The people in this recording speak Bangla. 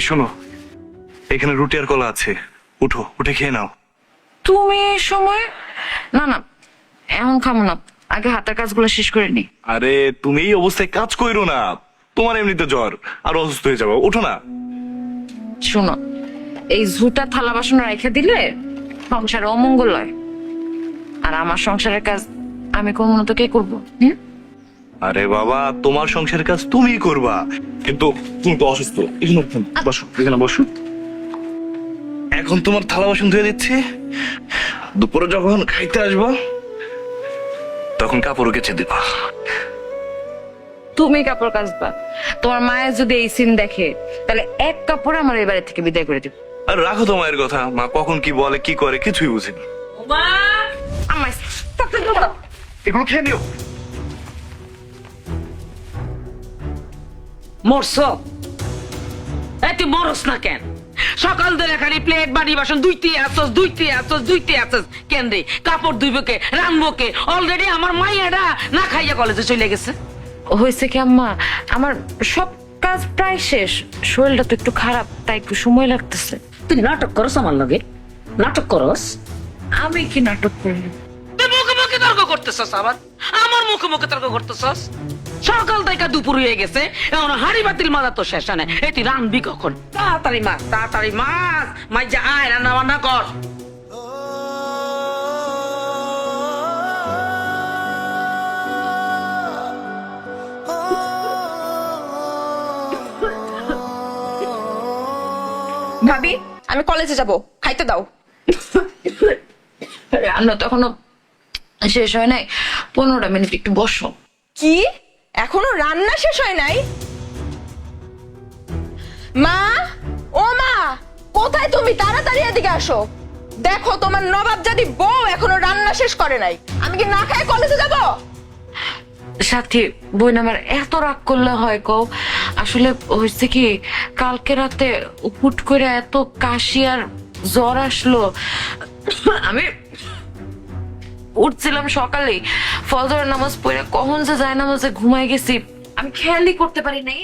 এই শোনো, এখানে রুটি আর কলা আছে, উঠো, উঠে খেয়ে নাও। তুমি এই সময়? না না, এখন খাবো না, আগে হাতের কাজগুলো শেষ করে নি। আরে তুমি এই অবস্থায় কাজ কইরো না, তোমার এমনিতে জ্বর, আর অসুস্থ হয়ে যাবো, ওঠো না। শোনো, এই ঝুটা থালা বাসন রেখে দিলে সংসারে অমঙ্গল হয়। আর আমার সংসারের কাজ আমি করবো না তো কে করবো? আরে বাবা, তোমার সংসারের কাজ তুমিই করবা, কিন্তু তুমি তো অসুস্থ। এখানে বসো, এখানে বসো। এখন তোমার থালা বাসন ধুয়ে দিচ্ছি, দুপুরে যখন খাইতে আসবো তখন কাপড় কেচে দিবা। তুমি কাপড় কাচবা? তোমার মায়ের যদি এই সিন দেখে তাহলে এক কাপড়ে আমার এই বাড়ি থেকে বিদায় করে দিব। আর রাখো তো মায়ের কথা, মা কখন কি বলে কি করে কিছুই বুঝিনি। আমায় এগুলো খেয়ে নিও। মরছ? তুই মরস না কেন? সকাল ধরে খালি প্লেট বাড়ি বাসন দুইতে আসছ কেন রে? কাপড় ধুইবো কে, রানবো কে? অলরেডি আমার মাইয়াটা না খাইয়া কলেজে চলে গেছে। হয়েছে কি আম্মা, আমার সব কাজ প্রায় শেষ, শরীরটা তো একটু খারাপ, তাই একটু সময় লাগতেছে। তুই নাটক করস আমার লগে? নাটক করস? আমি কি নাটক করি? তুই মুখে মুখে তর্ক করতেছস, আবার আমার মুখে মুখে তর্ক করতেছস। সকাল থেকে দুপুর হয়ে গেছে, এখন হাড়ি বাতিল মাজা তো শেষ হয় না। তুই রানবি কখন? তাড়াতাড়ি মাছ মাই যা, আয় রান্না বান্না কর। ভাবি, আমি কলেজে যাব, খাইতে দাও। রান্না তো এখনো শেষ হয় নাই, 15টা মিনিট একটু বসো। কি? এখনো রান্না শেষ হয় নাই? মা, ও মা, কোথায় তুমি? তাড়াতাড়ি এদিকে আসো। দেখো, তোমার নবাবজাদি বউ এখনো রান্না শেষ করে নাই। আমি কি না খাই কলেজে যাব? সাথী, বোন আমার এত রাগ করলে হয় কও? আসলে হয়েছে কি, কালকে রাতে হুট করে এত কাশি আর জ্বর আসলো, আমি উঠছিলাম সকালে, ফজরের নামাজ পড়ে কখন যে যায় নামাজে ঘুমাই গেছি আমি খেয়ালই করতে পারি নাই।